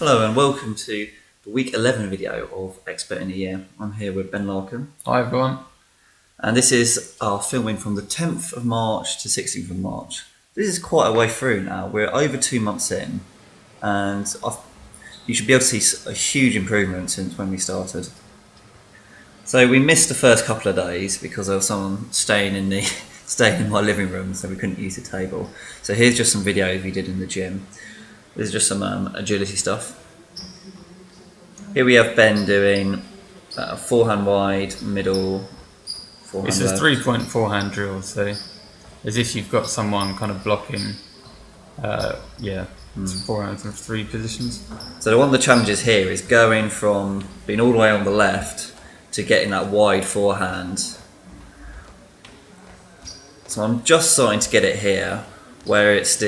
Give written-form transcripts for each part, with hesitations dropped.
Hello and welcome to the week 11 video of Expert in a Year. I'm here with Ben Larcombe. Hi everyone. And this is our filming from the 10th of March to 16th of March. This is quite a way through now. We're over 2 months in and you should be able to see a huge improvement since when we started. So we missed the first couple of days because there was someone staying in my living room, so we couldn't use the table. So here's just some videos we did in the gym. This is just some agility stuff. Here we have Ben doing forehand wide, middle, forehand It's a left. 3-point forehand drill, so as if you've got someone kind of blocking, forehands in 3 positions. So one of the challenges here is going from being all the way on the left to getting that wide forehand. So I'm just starting to get it here, where it's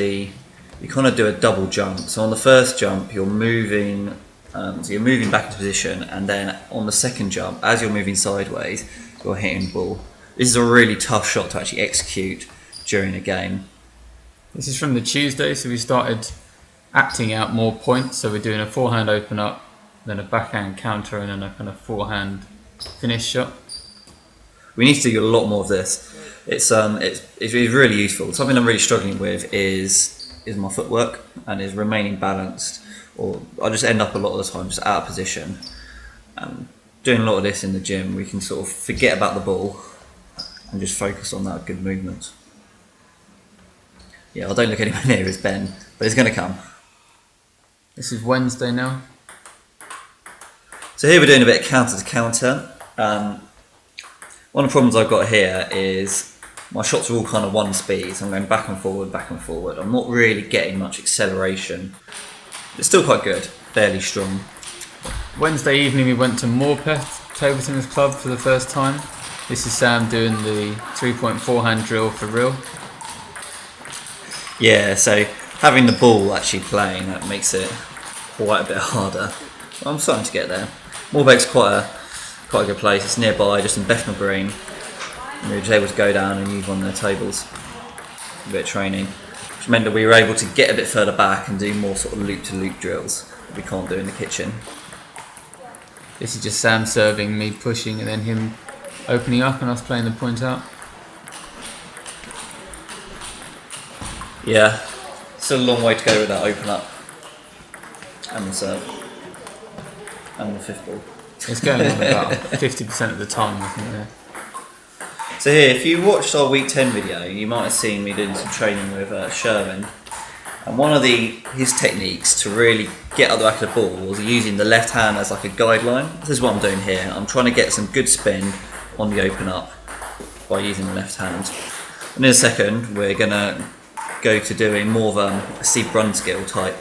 you kind of do a double jump. So on the first jump, you're moving, you're moving back into position, and then on the second jump, as you're moving sideways, you're hitting the ball. This is a really tough shot to actually execute during a game. This is from the Tuesday, so we started acting out more points. So we're doing a forehand open up, then a backhand counter, and then a kind of forehand finish shot. We need to do a lot more of this. It's really useful. Something I'm really struggling with is my footwork and is remaining balanced, or I just end up a lot of the time just out of position. Doing a lot of this in the gym, we can sort of forget about the ball and just focus on that good movement. Yeah, I don't look anywhere near as Ben, but it's going to come. This is Wednesday now. So here we're doing a bit of counter to counter. One of the problems I've got here is my shots are all kind of one speed, so I'm going back and forward, back and forward. I'm not really getting much acceleration. It's still quite good, fairly strong. Wednesday evening we went to Morpeth Table Tennis Club for the first time. This is Sam doing the 3-point forehand drill for real. Yeah, so having the ball actually playing, that makes it quite a bit harder. Well, I'm starting to get there. Morpeth's quite a good place. It's nearby, just in Bethnal Green. And we were just able to go down and use one of their tables. A bit of training, which meant that we were able to get a bit further back and do more sort of loop-to-loop drills that we can't do in the kitchen. This is just Sam serving, me pushing, and then him opening up and us playing the point out. Yeah, still a long way to go with that open up and the serve and the fifth ball. It's going on about 50% of the time, I think. Yeah. So here, if you watched our week 10 video, you might have seen me doing some training with Sherwin. And one of his techniques to really get up the back of the ball was using the left hand as like a guideline. This is what I'm doing here. I'm trying to get some good spin on the open up by using the left hand. And in a second, we're going to go to doing more of a Steve Brunskill type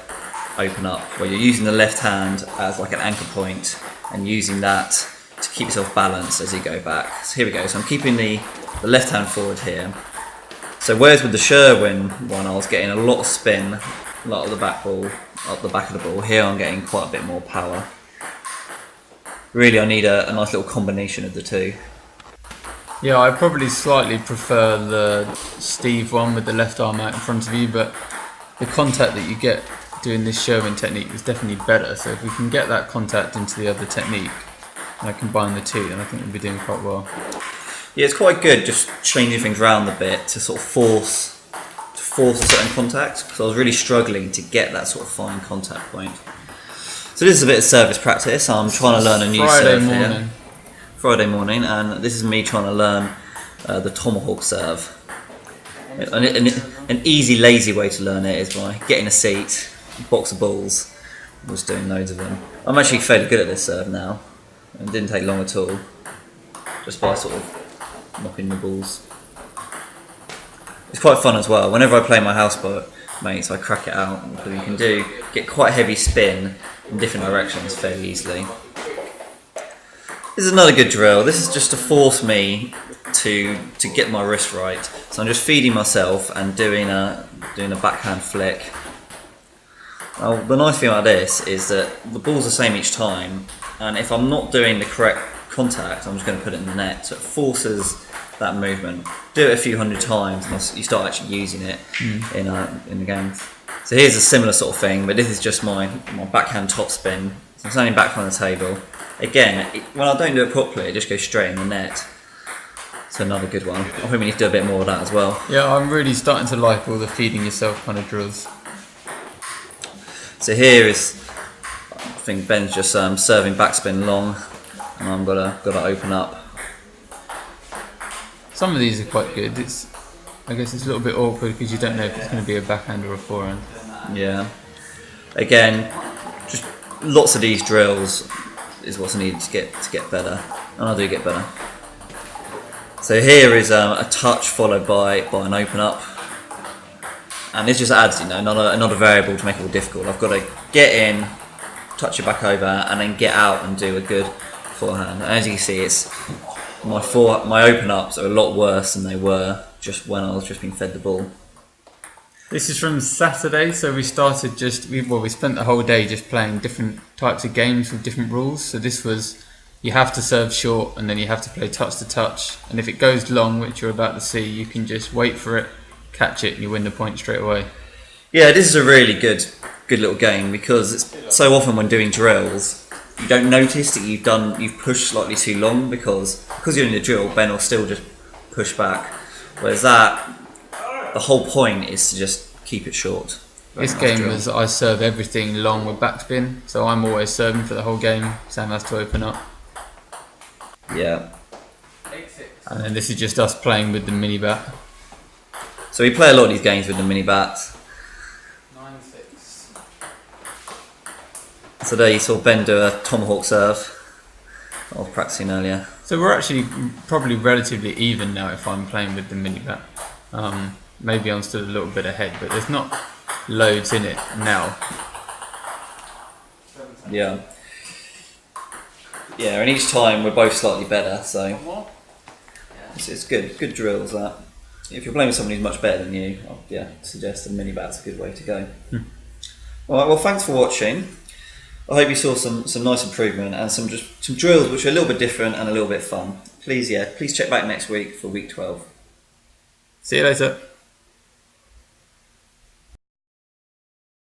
open up, where you're using the left hand as like an anchor point and using that to keep yourself balanced as you go back. So here we go. So I'm keeping the left hand forward here. So whereas with the Sherwin one, I was getting a lot of spin, a lot of the back ball, up the back of the ball. Here I'm getting quite a bit more power. Really, I need a nice little combination of the two. Yeah, I probably slightly prefer the Steve one with the left arm out in front of you, but the contact that you get doing this Sherwin technique is definitely better. So if we can get that contact into the other technique, and I combine the two, then I think we'll be doing quite well. Yeah, it's quite good just changing things around a bit to sort of force a certain contact, because I was really struggling to get that sort of fine contact point. So this is a bit of service practice. I'm trying to learn a new serve here. Friday morning, and this is me trying to learn the tomahawk serve. An easy, lazy way to learn it is by getting a seat, a box of balls, and just doing loads of them. I'm actually fairly good at this serve now. It didn't take long at all, just by sort of knocking the balls. It's quite fun as well. Whenever I play my house mates, I crack it out, because you can get quite heavy spin in different directions fairly easily. This is another good drill. This is just to force me to get my wrist right. So I'm just feeding myself and doing a backhand flick. Now, the nice thing about this is that the ball's the same each time, and if I'm not doing the correct contact, I'm just going to put it in the net. So it forces that movement. Do it a few hundred times, and you start actually using it in the game. So here's a similar sort of thing, but this is just my backhand top spin. So I'm standing back on the table. Again, when I don't do it properly, it just goes straight in the net. It's another good one. I think we need to do a bit more of that as well. Yeah, I'm really starting to like all the feeding yourself kind of drills. So here is, I think Ben's just serving backspin long, and I'm gotta open up. Some of these are quite good. I guess it's a little bit awkward because you don't know if it's going to be a backhand or a forehand. Yeah. Again, just lots of these drills is what's needed to get better, and I do get better. So here is a touch followed by an open up, and this just adds, another variable to make it more difficult. I've got to get in, touch it back over, and then get out and do a good forehand. And as you can see, it's my open ups are a lot worse than they were just when I was just being fed the ball. This is from Saturday, so we started we spent the whole day just playing different types of games with different rules. So this was, you have to serve short and then you have to play touch to touch, and if it goes long, which you're about to see, you can just wait for it, catch it, and you win the point straight away. Yeah, this is a really good little game, because it's so often when doing drills you don't notice that you've pushed slightly too long, because you're in the drill, Ben will still just push back, whereas the whole point is to just keep it short. This game was, I serve everything long with backspin, so I'm always serving for the whole game. Sam has to open up. Yeah. And then this is just us playing with the mini bat. So we play a lot of these games with the mini bats. 9-6. So there you saw Ben do a tomahawk serve. I was practicing earlier. So we're actually probably relatively even now if I'm playing with the mini bat. Maybe I'm still a little bit ahead, but there's not loads in it now. Yeah. Yeah, and each time we're both slightly better, so it's good drills that. If you're playing with someone who's much better than you, I'd suggest a mini bat's a good way to go. Alright, well, thanks for watching. I hope you saw some nice improvement and some drills which are a little bit different and a little bit fun. Please check back next week for week 12. See you later.